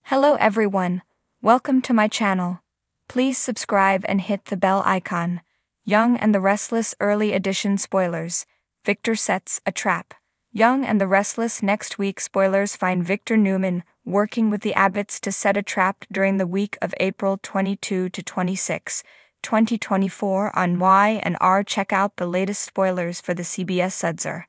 Hello everyone, welcome to my channel. Please subscribe and hit the bell icon. Young and the Restless Early Edition Spoilers. Victor sets a trap. Young and the Restless next week spoilers find Victor Newman working with the Abbotts to set a trap during the week of April 22 to 26, 2024 on Y&R. Check out the latest spoilers for the CBS Sudzer.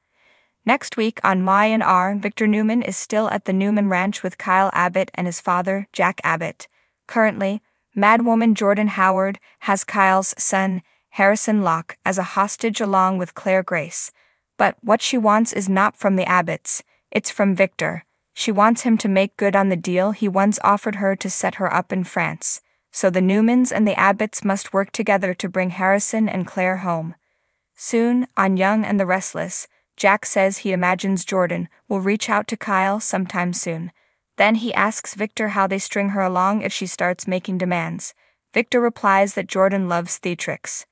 Next week on Y&R, Victor Newman is still at the Newman Ranch with Kyle Abbott and his father, Jack Abbott. Currently, madwoman Jordan Howard has Kyle's son, Harrison Locke, as a hostage along with Claire Grace. But what she wants is not from the Abbotts, it's from Victor. She wants him to make good on the deal he once offered her to set her up in France. So the Newmans and the Abbotts must work together to bring Harrison and Claire home. Soon, on Young and the Restless, Jack says he imagines Jordan will reach out to Kyle sometime soon. Then he asks Victor how they string her along if she starts making demands. Victor replies that Jordan loves theatrics.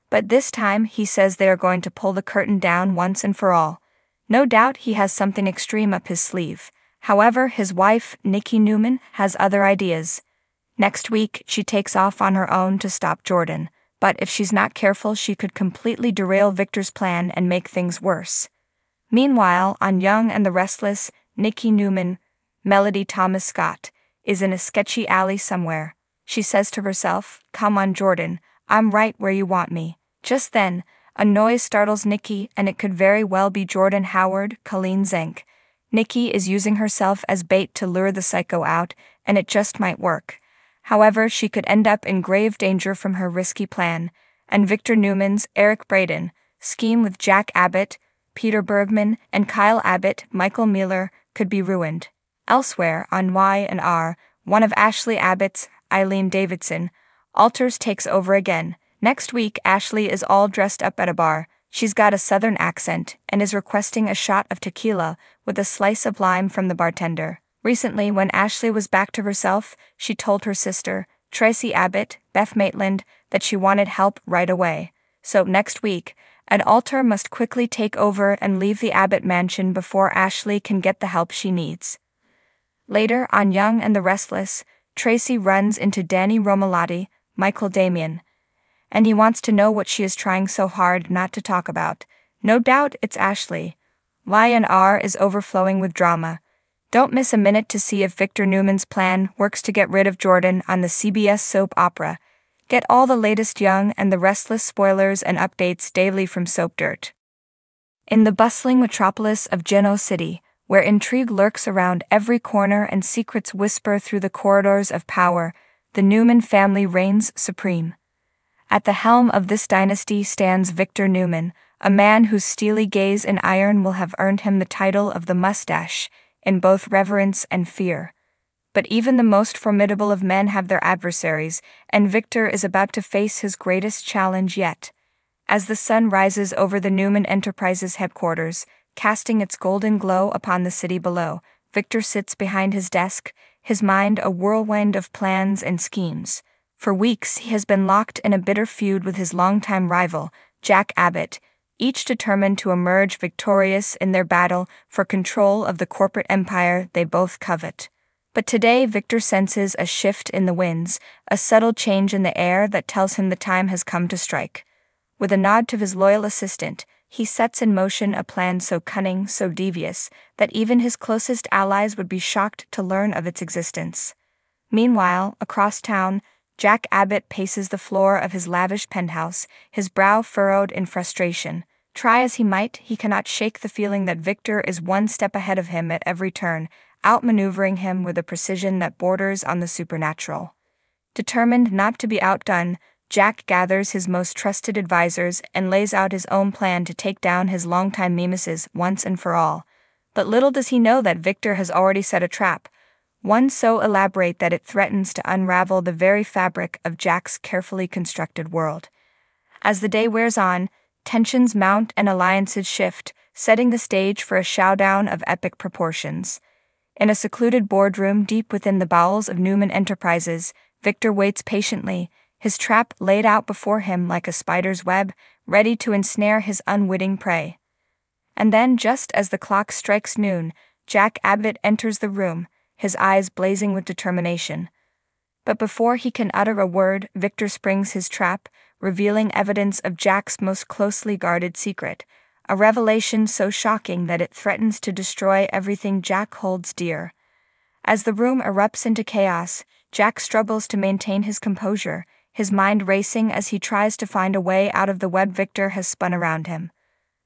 But this time he says they are going to pull the curtain down once and for all. No doubt he has something extreme up his sleeve. However, his wife, Nikki Newman, has other ideas. Next week, she takes off on her own to stop Jordan. But if she's not careful, she could completely derail Victor's plan and make things worse. Meanwhile, on Young and the Restless, Nikki Newman, Melody Thomas Scott, is in a sketchy alley somewhere. She says to herself, "Come on, Jordan, I'm right where you want me." Just then, a noise startles Nikki, and it could very well be Jordan Howard, Colleen Zenk. Nikki is using herself as bait to lure the psycho out, and it just might work. However, she could end up in grave danger from her risky plan, and Victor Newman's Eric Braeden scheme with Jack Abbott, Peter Bergman, and Kyle Abbott, Michael Miller, could be ruined. Elsewhere, on Y&R, one of Ashley Abbott's, Eileen Davidson, alters takes over again. Next week, Ashley is all dressed up at a bar. She's got a southern accent and is requesting a shot of tequila with a slice of lime from the bartender. Recently, when Ashley was back to herself, she told her sister, Tracy Abbott, Beth Maitland, that she wanted help right away. So next week, an altar must quickly take over and leave the Abbott mansion before Ashley can get the help she needs. Later, on Young and the Restless, Tracy runs into Danny Romalotti, Michael Damian, and he wants to know what she is trying so hard not to talk about. No doubt it's Ashley. Y&R is overflowing with drama. Don't miss a minute to see if Victor Newman's plan works to get rid of Jordan on the CBS soap opera. Get all the latest Young and the Restless spoilers and updates daily from Soap Dirt. In the bustling metropolis of Genoa City, where intrigue lurks around every corner and secrets whisper through the corridors of power, the Newman family reigns supreme. At the helm of this dynasty stands Victor Newman, a man whose steely gaze and iron will have earned him the title of the Mustache, in both reverence and fear. But even the most formidable of men have their adversaries, and Victor is about to face his greatest challenge yet. As the sun rises over the Newman Enterprises headquarters, casting its golden glow upon the city below, Victor sits behind his desk, his mind a whirlwind of plans and schemes. For weeks he has been locked in a bitter feud with his longtime rival, Jack Abbott, each determined to emerge victorious in their battle for control of the corporate empire they both covet. But today Victor senses a shift in the winds, a subtle change in the air that tells him the time has come to strike. With a nod to his loyal assistant, he sets in motion a plan so cunning, so devious, that even his closest allies would be shocked to learn of its existence. Meanwhile, across town, Jack Abbott paces the floor of his lavish penthouse, his brow furrowed in frustration. Try as he might, he cannot shake the feeling that Victor is one step ahead of him at every turn, outmaneuvering him with a precision that borders on the supernatural. Determined not to be outdone, Jack gathers his most trusted advisors and lays out his own plan to take down his longtime nemesis once and for all. But little does he know that Victor has already set a trap, one so elaborate that it threatens to unravel the very fabric of Jack's carefully constructed world. As the day wears on, tensions mount and alliances shift, setting the stage for a showdown of epic proportions. In a secluded boardroom deep within the bowels of Newman Enterprises, Victor waits patiently, his trap laid out before him like a spider's web, ready to ensnare his unwitting prey. And then, just as the clock strikes noon, Jack Abbott enters the room, his eyes blazing with determination. But before he can utter a word, Victor springs his trap, revealing evidence of Jack's most closely guarded secret, a revelation so shocking that it threatens to destroy everything Jack holds dear. As the room erupts into chaos, Jack struggles to maintain his composure, his mind racing as he tries to find a way out of the web Victor has spun around him.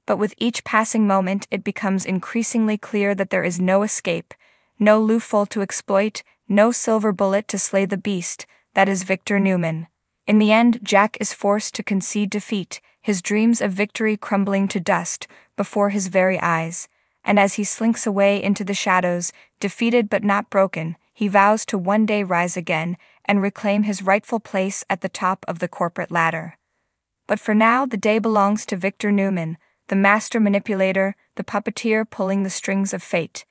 But with each passing moment, it becomes increasingly clear that there is no escape, no loophole to exploit, no silver bullet to slay the beast that is Victor Newman. In the end, Jack is forced to concede defeat, his dreams of victory crumbling to dust before his very eyes. And as he slinks away into the shadows, defeated but not broken, he vows to one day rise again and reclaim his rightful place at the top of the corporate ladder. But for now, the day belongs to Victor Newman, the master manipulator, the puppeteer pulling the strings of fate.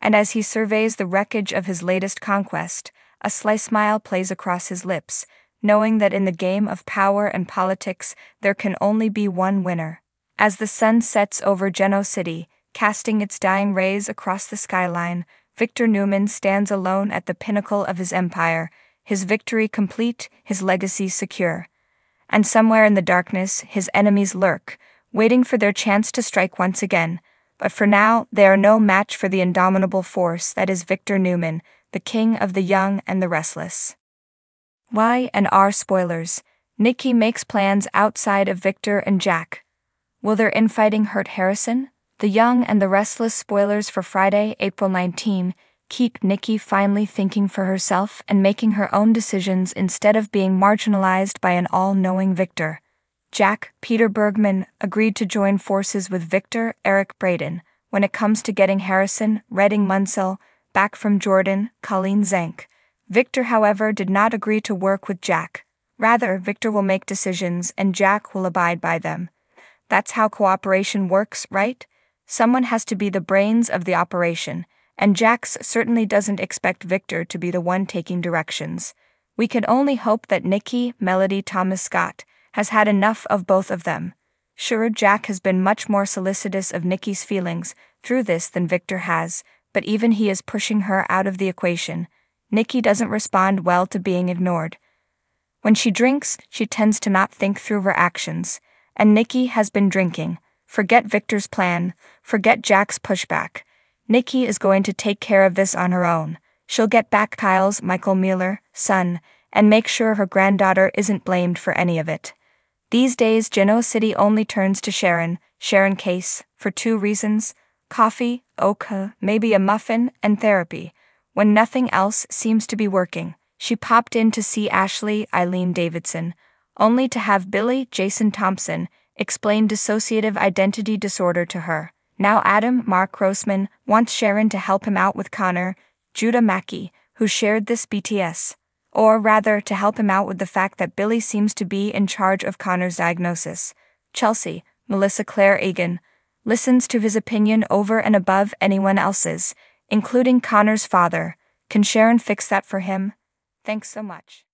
And as he surveys the wreckage of his latest conquest, a sly smile plays across his lips, knowing that in the game of power and politics there can only be one winner. As the sun sets over Genoa City, casting its dying rays across the skyline, Victor Newman stands alone at the pinnacle of his empire, his victory complete, his legacy secure. And somewhere in the darkness, his enemies lurk, waiting for their chance to strike once again. But for now, they are no match for the indomitable force that is Victor Newman, the king of the young and the restless. Y&R spoilers. Nikki makes plans outside of Victor and Jack. Will their infighting hurt Harrison? The Young and the Restless spoilers for Friday, April 19, keep Nikki finally thinking for herself and making her own decisions instead of being marginalized by an all-knowing Victor. Jack, Peter Bergman, agreed to join forces with Victor, Eric Braden, when it comes to getting Harrison, Redding Munsell, back from Jordan, Colleen Zank. Victor, however, did not agree to work with Jack. Rather, Victor will make decisions and Jack will abide by them. That's how cooperation works, right? Someone has to be the brains of the operation, and Jack certainly doesn't expect Victor to be the one taking directions. We can only hope that Nikki, Melody Thomas Scott, has had enough of both of them. Sure, Jack has been much more solicitous of Nikki's feelings through this than Victor has, but even he is pushing her out of the equation. Nikki doesn't respond well to being ignored. When she drinks, she tends to not think through her actions, and Nikki has been drinking. Forget Victor's plan, forget Jack's pushback. Nikki is going to take care of this on her own. She'll get back Kyle's Michael Mueller, son, and make sure her granddaughter isn't blamed for any of it. These days, Genoa City only turns to Sharon Case, for two reasons: coffee, oka, maybe a muffin, and therapy. When nothing else seems to be working, she popped in to see Ashley Eileen Davidson, only to have Billy Jason Thompson explain dissociative identity disorder to her. Now Adam Mark Grossman wants Sharon to help him out with Connor, Judah Mackey, who shared this BTS. Or rather, to help him out with the fact that Billy seems to be in charge of Connor's diagnosis. Chelsea, Melissa Claire Egan, listens to his opinion over and above anyone else's, including Connor's father. Can Sharon fix that for him? Thanks so much.